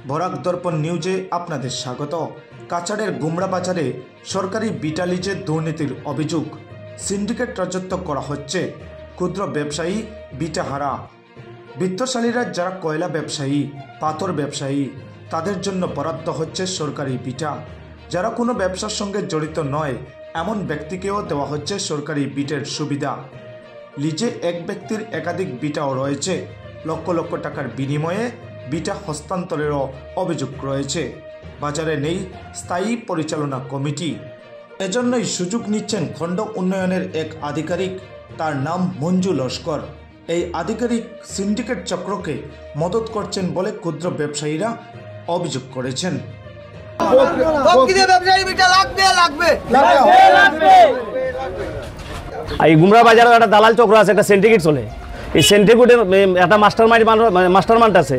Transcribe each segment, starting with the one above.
বরাক দর্পণ নিউজে আপনাদের স্বাগত। কাছাড়ের গুমরা বাজারে সরকারি বিটা লিজে দুর্নীতির অভিযোগ, সিন্ডিকেট রাজত্ব করা হচ্ছে, ক্ষুদ্র ব্যবসায়ী বিটাহারা। বিত্তশালীরা যারা কয়লা ব্যবসায়ী, পাথর ব্যবসায়ী, তাদের জন্য বরাদ্দ হচ্ছে সরকারি বিটা। যারা কোনো ব্যবসার সঙ্গে জড়িত নয় এমন ব্যক্তিকেও দেওয়া হচ্ছে সরকারি বিটের সুবিধা। লিজে এক ব্যক্তির একাধিক বিটাও রয়েছে। লক্ষ লক্ষ টাকার বিনিময়ে বিটা হস্তান্তরেরও অভিযোগ রয়েছে। বাজারে নেই স্থায়ী পরিচালনা কমিটি। এজন্যই সুযোগ নিচ্ছেন খণ্ড উন্নয়নের এক আধিকারিক, তার নাম মঞ্জু লস্কর। এই আধিকারিক সিন্ডিকেট চক্রকে মদত করছেন বলে ক্ষুদ্র ব্যবসায়ীরা অভিযোগ করেছেন। এই গুমরা বাজারে একটা দালাল চক্র আছে, একটা সিন্ডিকেট চলে। এই সিন্ডিকেটের একটা মাস্টারমাইন্ড আছে।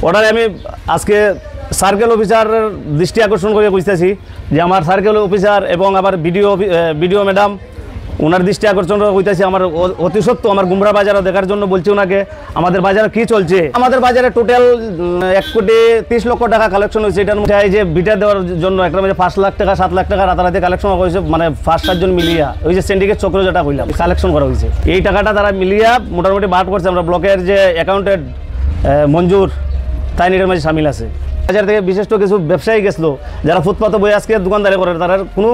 ওটারে আমি আজকে সার্কেল অফিসারের দৃষ্টি আকর্ষণ করে বুঝতেছি যে আমার সার্কেল অফিসার এবং আবার বিডিও ম্যাডাম ওনার দৃষ্টি আকর্ষণ হইতেছে। আমার অতি সত্য আমার গুমরা বাজারে দেখার জন্য বলছি ওনাকে আমাদের বাজারে কি চলছে। আমাদের বাজারে টোটাল 1,30,00,000 টাকা কালেকশন হয়েছে। এটার মধ্যে যে বিটা দেওয়ার জন্য একটা 5 লাখ টাকা 7 লাখ টাকা রাতারাতি কালেকশন হয়েছে, মানে 5-7 জন মিলিয়া ওই যে সিন্ডিকেট চক্র যেটা কইলাম কালেকশন করা হয়েছে। এই টাকাটা তারা মিলিয়া মোটামুটি বার করছে। আমরা ব্লকের যে অ্যাকাউন্টেন্ট মঞ্জুর তাই এটার মাঝে সামিল আছে। বাজার থেকে বিশিষ্ট কিছু ব্যবসায়ী গেছিলো যারা ফুটপাতে বই আজকে দোকানদারি করে, তার কোনো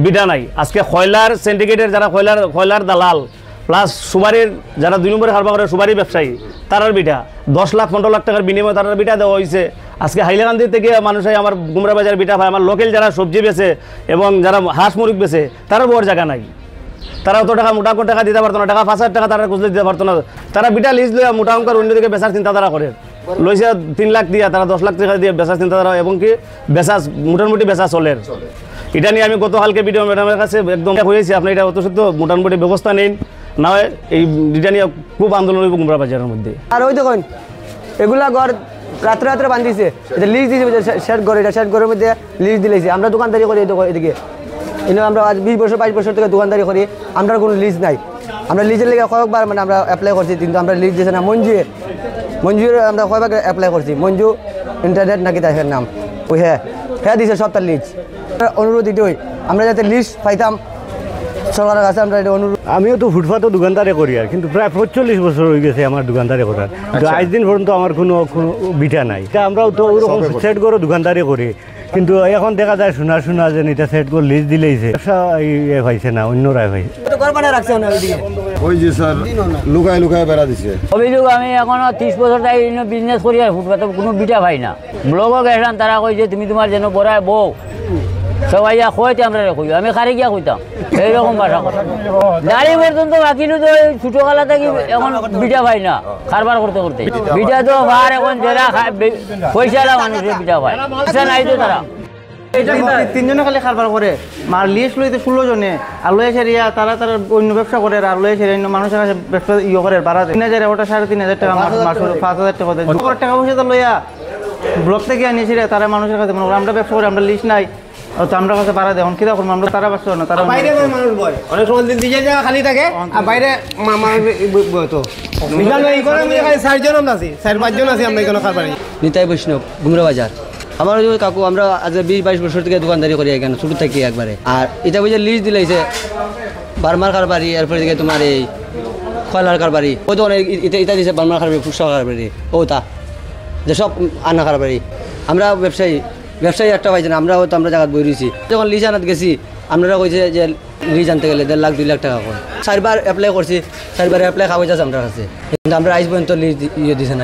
বিটা নাই। আজকে খয়লার সিন্ডিকেটের যারা খয়লার দালাল প্লাস সুবারির যারা 2 নম্বরে কারবার করে সুবারি ব্যবসায়ী, তারার বিটা 10 লাখ 15 লাখ টাকার বিনিময়ে তারার বিটা দেওয়া হয়েছে। আজকে হাইলাকান্দি থেকে মানুষই আমার গুমরা বাজার বিটা পায়। আমার লোকাল যারা সবজি বেছে এবং যারা হাঁস মুরগ বেছে তারা বড় জায়গা নাই। তারা অত টাকা মোটা করে টাকা দিতে পারতো না, টাকা 5,000 টাকা তারা খুঁজলে দিতে পারতো না। তারা বিটা লিজ লইয়া মোটা অঙ্কের অন্যদিকে বেচার চিন্তাধারা করে লইছে। 3 লাখ দিয়া তারা 10 লাখ টাকা দিয়ে বেচার চিন্তাধারা এবং কি বেচা মোটামুটি বেচা চলে। এটা নিয়ে আমি গতকালকে বিডিও ম্যাডামের কাছে একদম হয়েছি, আপনি এটা অত সত্য মোটামুটি ব্যবস্থা নেন, না হয় এই এটা নিয়ে খুব আন্দোলন হইব গুমরা বাজারের মধ্যে। আর ওই দেখুন এগুলা ঘর রাত্রে রাত্রে বান্ধিছে, এটা লিজ দিয়েছে শেড ঘর, এটা শেড ঘরের মধ্যে লিজ দিলেছে। আমরা দোকানদারি করি এদিকে, এনে আমরা আজ 20 বছর 22 বছর থেকে দোকানদারি করি, আমরা কোনো লিজ নাই। আমরা লিজের লেগে কয়েকবার মানে আমরা অ্যাপ্লাই করছি, কিন্তু আমরা লিজ দিয়েছে না। মঞ্জুর আমরা কয়েকবার অ্যাপ্লাই করছি, মঞ্জু ইন্টারনেট নাকি তার নাম, ওই হ্যাঁ দিয়েছে সপ্তাহ লিজ। অনুরোধ এটাই আমরা যাতে লিস্ট পাইতাম সরকারের কাছে, আমরা এটা অনুরোধ। আমিও তো ফুটপাতে দোকানদারি করি, আর কিন্তু প্রায় 45 বছর হয়ে গেছে আমার দোকানদারি করার। আজ দিন পর্যন্ত আমার কোনো বিটা নাই। এটা আমরাও তো ওরকম সেট করে দোকানদারি করি, কিন্তু এখন দেখা যায় শোনা যে এটা সেট করে লিজ দিলেইছে, পাইছে না অন্যরাই পাইছে। ওই যে স্যার লুকায় বেড়া দিছে অভিযোগ। আমি এখনো 30 বছর তাই বিজনেস করি, আর ফুটপাতে কোনো বিটা পাই না। ব্লগও গেছিলাম, তারা কই যে তুমি তোমার যেন বড়ায় বউ সবাই যা কইতে আমরা কই, আমি খারে গিয়া কইতাম এইরকম ভাষা কথা। দাঁড়িয়ে পর্যন্ত বাকিনো তো ছোটো কালা থাকি এখন বিটা পাই না কারবার করতে করতে। বিটা তো ভার এখন যারা পয়সালা মানুষের বিটা পায়, পয়সা নাই তো তারা। 3 জনে খালি কারবার করে, মার লিস্ট লইতে 16 জনে, আর লয়েছে তারা অন্য ব্যবসা করে, আর লয়েছে অন্য মানুষের কাছে ব্যবসা করে বাড়া 3,000 ওটা 3,500 টাকা মাস 5,000 টাকা দেয়। টাকা পয়সা তো লইয়া ব্লক থেকে আনিয়েছি তারা মানুষের কাছে। আমরা ব্যবসা করি, আমরা লিস্ট নাই, আমরা কাছে বাড়া দেয় কি রকম আমরা তারা ব্যবসা না। তারা বাইরে মানুষ বয় অনেক সময় নিজের জায়গা খালি থাকে, আর বাইরে তো 4-5 জন আছি, 4-5 জন আছি আমরা এখানে কারবারি। নিতাই বৈষ্ণব, গুমরা বাজার। আমার কাকু আমরা আজ 20-22 বছর থেকে দোকানদারি করি এখানে, ছোটো থেকে একবারে। আর এটা বুঝে লিজ দিলেছে বার্মার কারবারি, এরপরে দিকে তোমার এই খয়লার কারবারি, ওই তো অনেক এটা দিয়েছে বার্মার কারবারি, ফুসা কারবারি, ও তা যে সব আনা কারবারি। আমরা ব্যবসায়ী একটা পাইছি না, আমরাও তো আমরা জায়গায় বই রয়েছি। যখন লিজ আনাত গেছি আপনারা কইছে যে লিজ আনতে গেলে 1.5 লাখ 2 লাখ টাকা করে। 4বার অ্যাপ্লাই করছি, 4বার অ্যাপ্লাই কাগজ আছে আমার কাছে, কিন্তু আমরা আজ পর্যন্ত লিজ দিছে না।